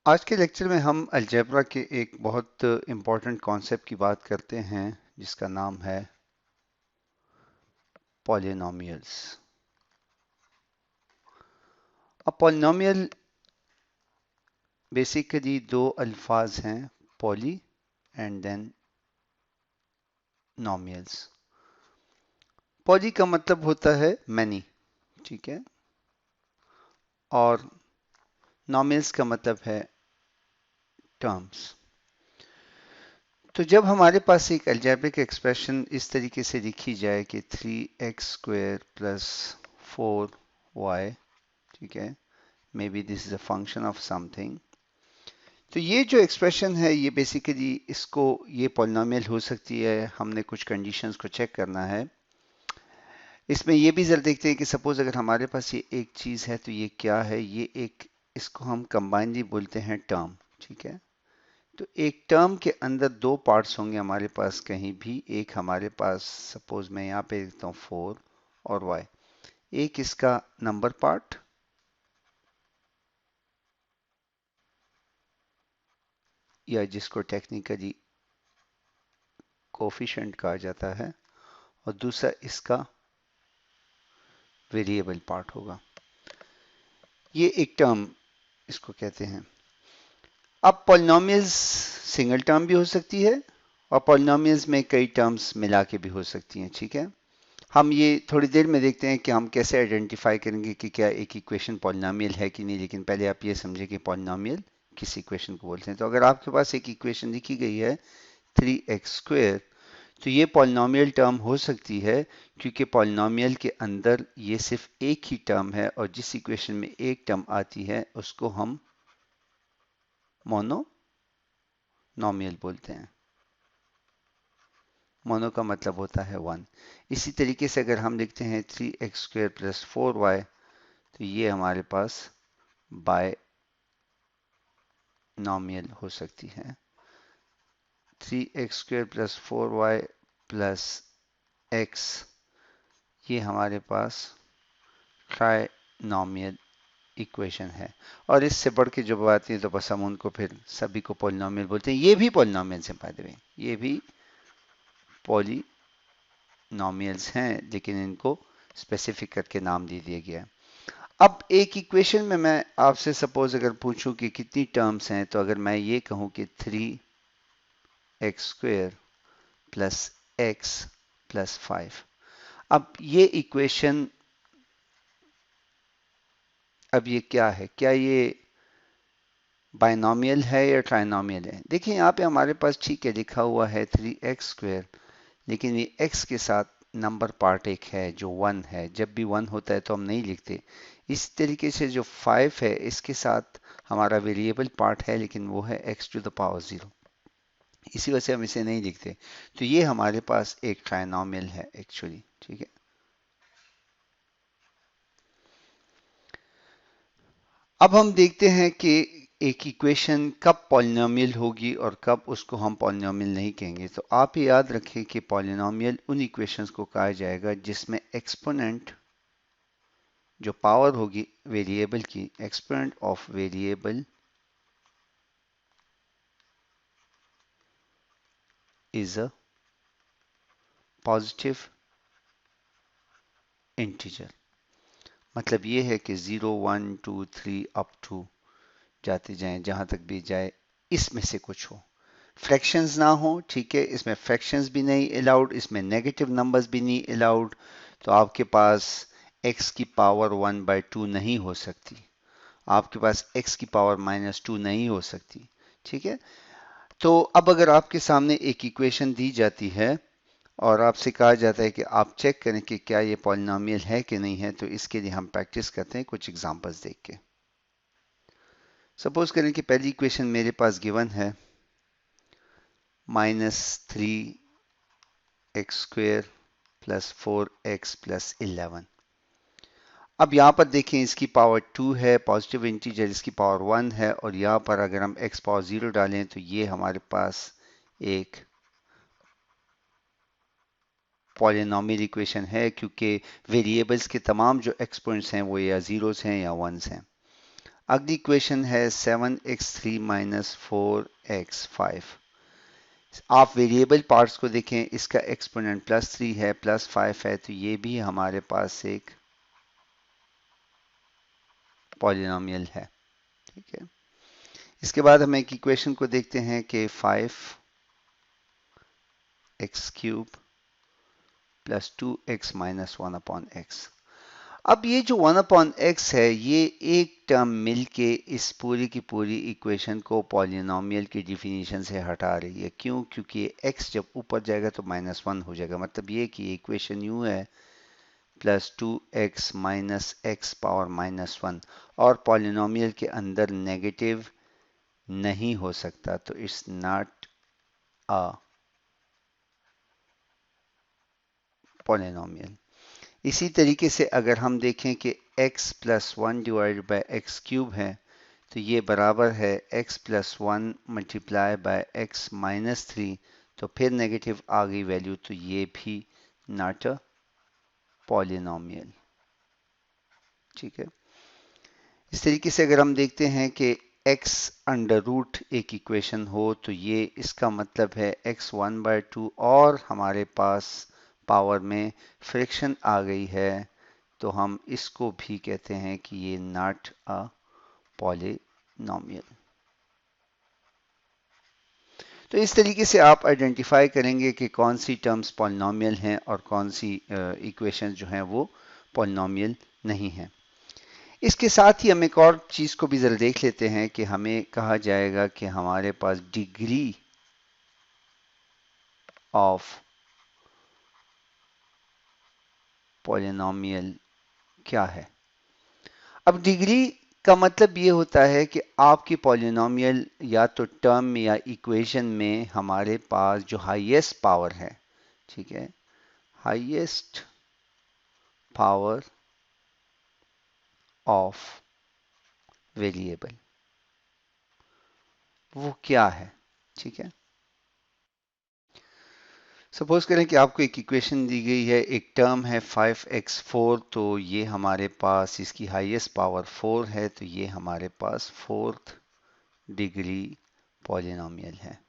आज के लेक्चर में हम अलजेब्रा के एक बहुत इम्पोर्टेंट कॉन्सेप्ट की बात करते हैं जिसका नाम है पॉलिनोमियल्स। अब पॉलिनोमियल बेसिकली दो अल्फाज हैं, पॉली एंड देन नोमियल्स। पॉली का मतलब होता है मैनी, ठीक है, और नोमियल्स का मतलब है टर्म्स। तो जब हमारे पास एक अलजेब्रिक एक्सप्रेशन इस तरीके से लिखी जाए कि 3x स्क्वायर प्लस 4y, ठीक है, may be this is a function of something, तो ये जो एक्सप्रेशन है ये बेसिकली इसको ये पॉलिनोमियल हो सकती है। हमने कुछ कंडीशंस को चेक करना है। इसमें ये भी जरा देखते हैं कि सपोज अगर हमारे पास ये एक चीज़ है तो ये क्या है। ये एक, इसको हम कंबाइनली बोलते हैं टर्म, ठीक है। तो एक टर्म के अंदर दो पार्ट्स होंगे हमारे पास कहीं भी। एक हमारे पास सपोज मैं यहाँ पे लिखता हूँ 4 और y, एक इसका नंबर पार्ट या जिसको टेक्निकली कोफिशिएंट कहा जाता है, और दूसरा इसका वेरिएबल पार्ट होगा। ये एक टर्म इसको कहते हैं। अब पॉलिनोमियल्स सिंगल टर्म भी हो सकती है और पॉलिनोमियल्स में कई टर्म्स मिला के भी हो सकती हैं, ठीक है। हम ये थोड़ी देर में देखते हैं कि हम कैसे आइडेंटिफाई करेंगे कि क्या एक इक्वेशन पॉलिनोमियल है कि नहीं, लेकिन पहले आप ये समझे कि पॉलिनोमियल किस इक्वेशन को बोलते हैं। तो अगर आपके पास एक इक्वेशन लिखी गई है 3x स्क्वायर, तो ये पॉलिनोमियल टर्म हो सकती है क्योंकि पॉलिनोमियल के अंदर ये सिर्फ एक ही टर्म है और जिस इक्वेशन में एक टर्म आती है उसको हम मोनोनोमियल बोलते हैं। मोनो का मतलब होता है वन। इसी तरीके से अगर हम लिखते हैं 3x स्क्वायर प्लस 4y, तो ये हमारे पास बायनोमियल हो सकती है। 3x square plus 4y plus x, ये हमारे पास ट्राइनोमियल इक्वेशन है। और इससे बढ़ के जो बात है तो बस हम उनको फिर सभी को पॉलिनोमियल बोलते हैं। ये भी पॉलिनोमियल से, बाय द वे, ये भी पॉलिनोमियल्स हैं, लेकिन इनको स्पेसिफिक करके नाम दे दिया गया है। अब एक इक्वेशन में मैं आपसे सपोज अगर पूछूं कि कितनी टर्म्स हैं, तो अगर मैं ये कहूं कि 3x square plus x plus 5, अब ये इक्वेशन, अब ये क्या है, क्या ये बायनोमियल है या ट्राइनोमियल है। देखिए यहाँ पे हमारे पास ठीक है लिखा हुआ है 3x स्क्वायर, लेकिन ये x के साथ नंबर पार्ट एक है जो 1 है। जब भी 1 होता है तो हम नहीं लिखते। इस तरीके से जो 5 है इसके साथ हमारा वेरिएबल पार्ट है, लेकिन वो है x टू द पावर 0, इसी वजह से हम इसे नहीं लिखते। तो ये हमारे पास एक ट्राइनोमियल है एक्चुअली, ठीक है। अब हम देखते हैं कि एक इक्वेशन कब पॉलिनोमियल होगी और कब उसको हम पॉलिनोमियल नहीं कहेंगे। तो आप ये याद रखें कि पॉलिनोमियल उन इक्वेशंस को कहा जाएगा जिसमें एक्सपोनेंट, जो पावर होगी वेरिएबल की, exponent of variable is a positive integer. मतलब ये है कि 0 1 2 3 अप टू जाते जाएं, जहां तक भी जाए इसमें से कुछ हो। फ्रैक्शंस ना हो, ठीक है, इसमें फ्रैक्शंस भी नहीं अलाउड, इसमें नेगेटिव नंबर्स भी नहीं अलाउड। तो आपके पास x की पावर 1/2 नहीं हो सकती, आपके पास x की पावर -2 नहीं हो सकती, ठीक है। तो अब अगर आपके सामने एक इक्वेशन दी जाती है और आपसे कहा जाता है कि आप चेक करें कि क्या ये पॉलिनोमियल है कि नहीं है, तो इसके लिए हम प्रैक्टिस करते हैं कुछ एग्जांपल्स देख के। सपोज करें कि पहली इक्वेशन मेरे पास गिवन है -3x square plus 4x plus 11। अब यहाँ पर देखें इसकी पावर 2 है, पॉजिटिव इंटीजर, इसकी पावर 1 है, और यहाँ पर अगर हम x पावर 0 डालें तो ये हमारे पास एक पॉलिनोमियल इक्वेशन है, क्योंकि वेरिएबल्स के तमाम जो एक्सपोनेंट्स हैं वो या जीरोस हैं या वंस हैं। अगली इक्वेशन है 7x3 माइनस 4x5। आप वेरिएबल पार्ट्स को देखें, इसका एक्सपोनेंट +3 है, +5 है, तो ये भी हमारे पास एक पॉलिनोमियल है। ठीक है, इसके बाद हम एक इक्वेशन को देखते हैं कि 5x³ plus 2x minus 1/x। अब ये जो 1/x है, ये एक टर्म मिलके इस पूरी की पूरी इक्वेशन को पॉलिनोमियल की डिफिनीशन से हटा रही है। क्यों? क्योंकि x जब ऊपर जाएगा तो -1 हो जाएगा। मतलब ये कि इक्वेशन यूं है plus 2x minus x power -1, और पॉलिनोमियल के अंदर नेगेटिव नहीं हो सकता, तो इट्स नॉट अ पॉलिनोमियल। इसी तरीके से अगर हम देखें कि x plus 1 divided by x³ है, तो ये बराबर है x plus 1 multiply by x minus 3, तो फिर नेगेटिव आ गई वैल्यू, तो ये भी नॉट अ पॉलिनोमियल। ठीक है, इस तरीके से अगर हम देखते हैं कि x अंडर रूट एक इक्वेशन हो, तो ये इसका मतलब है x1/2, और हमारे पास पावर में फ्रैक्शन आ गई है, तो हम इसको भी कहते हैं कि ये नॉट अ पॉलिनोमियल। तो इस तरीके से आप आइडेंटिफाई करेंगे कि कौन सी टर्म्स पॉलिनोमियल हैं और कौन सी इक्वेशन जो हैं वो पॉलिनोमियल नहीं हैं। इसके साथ ही हम एक और चीज़ को भी ज़रा देख लेते हैं कि हमें कहा जाएगा कि हमारे पास डिग्री ऑफ पॉलिनोमियल क्या है। अब डिग्री का मतलब ये होता है कि आपकी पॉलिनोमियल या तो टर्म या इक्वेशन में हमारे पास जो हाईएस्ट पावर है, ठीक है, हाईएस्ट पावर ऑफ वेरिएबल, वो क्या है। ठीक है, सपोज करें कि आपको एक इक्वेशन दी गई है, एक टर्म है 5x4, तो ये हमारे पास इसकी हाईएस्ट पावर 4 है, तो ये हमारे पास 4th डिग्री पॉलिनोमियल है।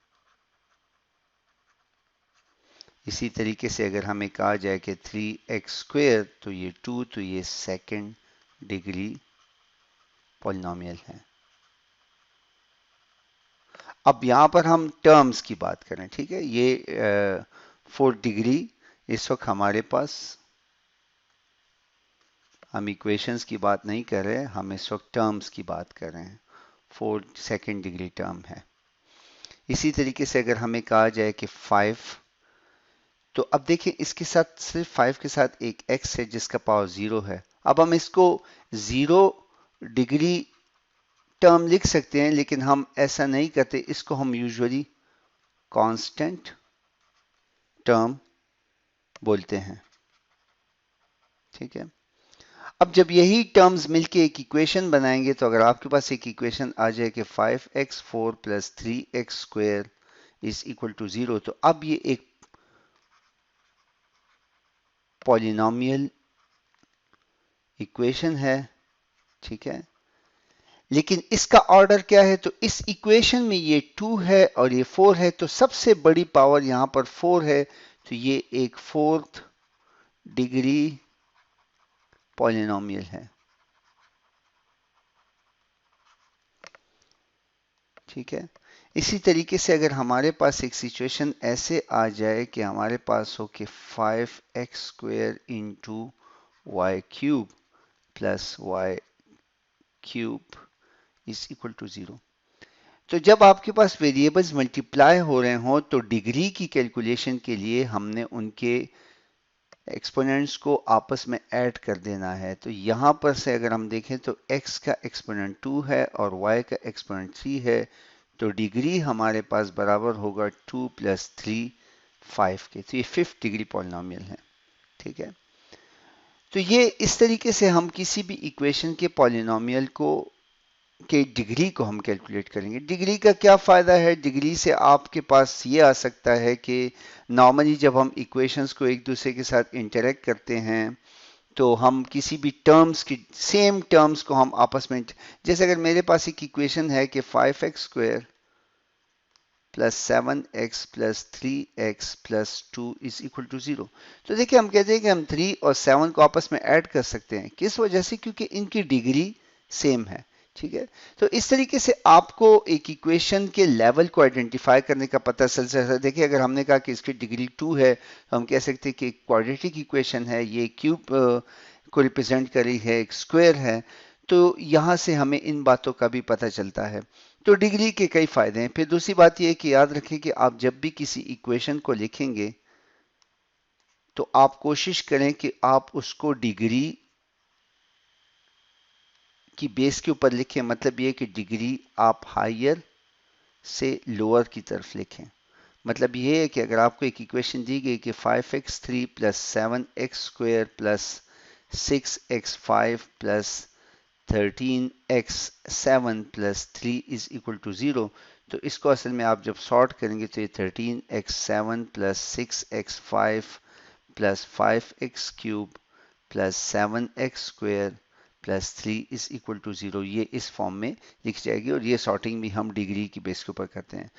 इसी तरीके से अगर हमें कहा जाए कि 3x², तो ये 2, तो ये 2nd डिग्री पॉलिनोमियल है। अब यहाँ पर हम टर्म्स की बात करें, ठीक है, ये 4th डिग्री, इस वक्त हमारे पास, हम इक्वेशंस की बात नहीं कर रहे, हम इस वक्त टर्म्स की बात कर रहे हैं। 4th 2nd डिग्री टर्म है। इसी तरीके से अगर हमें कहा जाए कि 5, तो अब देखिए इसके साथ सिर्फ 5 के साथ एक x है जिसका पावर 0 है। अब हम इसको 0 डिग्री टर्म लिख सकते हैं, लेकिन हम ऐसा नहीं करते, इसको हम यूजुअली कांस्टेंट टर्म बोलते हैं। ठीक है, अब जब यही टर्म्स मिलके एक इक्वेशन बनाएंगे, तो अगर आपके पास एक इक्वेशन आ जाए कि 5x4 plus 3x² is equal to 0, तो अब ये एक पॉलिनोमियल इक्वेशन है। ठीक है, लेकिन इसका ऑर्डर क्या है, तो इस इक्वेशन में ये 2 है और ये 4 है, तो सबसे बड़ी पावर यहां पर 4 है, तो ये एक 4th डिग्री पॉलिनोमियल है। ठीक है, इसी तरीके से अगर हमारे पास एक सिचुएशन ऐसे आ जाए कि हमारे पास हो कि 5x² into y³ plus y³ is equal to 0, तो जब आपके पास वेरिएबल्स मल्टीप्लाई हो रहे हों, तो डिग्री की कैलकुलेशन के लिए हमने उनके एक्सपोनेंट्स को आपस में ऐड कर देना है। तो यहाँ पर से अगर हम देखें तो x का एक्सपोनेंट 2 है और y का एक्सपोनेंट 3 है, तो डिग्री हमारे पास बराबर होगा 2 प्लस 3 5 के, तो ये 5th डिग्री पॉलिनोमियल है। ठीक है, तो ये इस तरीके से हम किसी भी इक्वेशन के पॉलिनोमियल को के डिग्री को हम कैलकुलेट करेंगे। डिग्री का क्या फ़ायदा है, डिग्री से आपके पास ये आ सकता है कि नॉर्मली जब हम इक्वेशंस को एक दूसरे के साथ इंटरेक्ट करते हैं, तो हम किसी भी टर्म्स की सेम टर्म्स को हम आपस में, जैसे अगर मेरे पास एक इक्वेशन है कि 5x² plus 7x plus 3x plus 2 is equal to 0, तो देखिए हम कहते हैं कि हम 3 और 7 को आपस में ऐड कर सकते हैं। किस वजह से? क्योंकि इनकी डिग्री सेम है। ठीक है, तो इस तरीके से आपको एक इक्वेशन के लेवल को आइडेंटिफाई करने का पता चल सकता है। देखिए अगर हमने कहा कि इसकी डिग्री 2 है तो हम कह सकते हैं कि एक क्वाड्रेटिक इक्वेशन है, ये क्यूब को रिप्रेजेंट कर रही है, एक स्क्वायर है। तो यहाँ से हमें इन बातों का भी पता चलता है। तो डिग्री के कई फायदे हैं। फिर दूसरी बात यह है कि याद रखें कि आप जब भी किसी इक्वेशन को लिखेंगे तो आप कोशिश करें कि आप उसको डिग्री की बेस के ऊपर लिखें। मतलब ये कि डिग्री आप हायर से लोअर की तरफ लिखें। मतलब ये है कि अगर आपको एक इक्वेशन दी गई कि 5x3 plus 7x² plus 6x5 plus 13x7 plus 3 is equal to 0, तो इसको असल में आप जब सॉर्ट करेंगे तो ये 13x7 plus 6x5 plus 5x³ plus 7x² plus 3 is equal to 0, ये इस फॉर्म में लिख जाएगी। और ये सॉर्टिंग भी हम डिग्री की बेस के ऊपर करते हैं।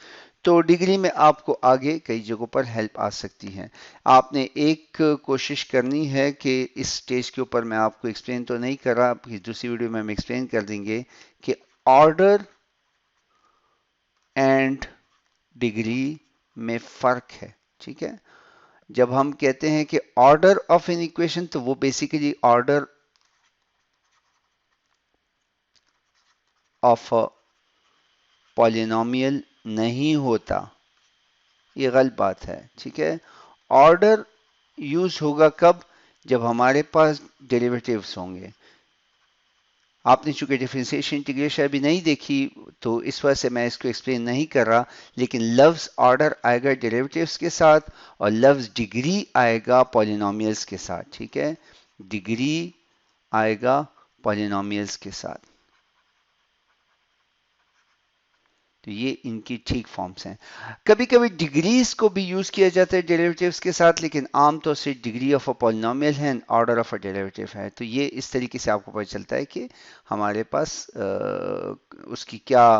तो डिग्री में आपको आगे कई जगहों पर हेल्प आ सकती है। आपने एक कोशिश करनी है कि इस स्टेज के ऊपर, मैं आपको एक्सप्लेन तो नहीं कर रहा, दूसरी वीडियो में हम एक्सप्लेन कर देंगे कि ऑर्डर एंड डिग्री में फर्क है। ठीक है, जब हम कहते हैं कि ऑर्डर ऑफ एन इक्वेशन, तो वो बेसिकली ऑर्डर ऑफ पॉलिनोमियल नहीं होता, ये गलत बात है। ठीक है, ऑर्डर यूज होगा कब? जब हमारे पास डेरिवेटिव्स होंगे। आपने चूंकि डिफरेंशिएशन इंटीग्रेशन अभी नहीं देखी तो इस वजह से मैं इसको एक्सप्लेन नहीं कर रहा, लेकिन लफ्ज ऑर्डर आएगा डेरिवेटिव्स के साथ और लफ्ज डिग्री आएगा पॉलिनोमियल्स के साथ। ठीक है, डिग्री आएगा पॉलिनोमियल्स के साथ। तो ये इनकी ठीक फॉर्म्स हैं। कभी कभी डिग्रीज को भी यूज किया जाता है डेरिवेटिव्स के साथ, लेकिन आमतौर से डिग्री ऑफ अ पॉलिनोमियल है, ऑर्डर ऑफ अ डेरिवेटिव है। तो ये इस तरीके से आपको पता चलता है कि हमारे पास उसकी क्या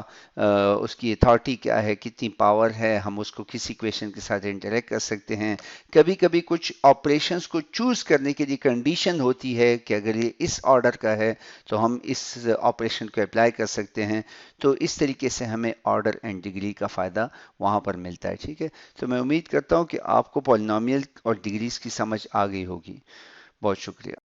उसकी अथॉरिटी क्या है, कितनी पावर है, हम उसको किस इक्वेशन के साथ इंटरेक्ट कर सकते हैं। कभी कभी कुछ ऑपरेशंस को चूज करने के लिए कंडीशन होती है कि अगर ये इस ऑर्डर का है तो हम इस ऑपरेशन को अप्लाई कर सकते हैं। तो इस तरीके से हमें ऑर्डर एंड डिग्री का फ़ायदा वहाँ पर मिलता है। ठीक है, तो मैं उम्मीद करता हूँ कि आपको पॉलिनोमियल और डिग्रीज की समझ आ गई होगी। बहुत शुक्रिया।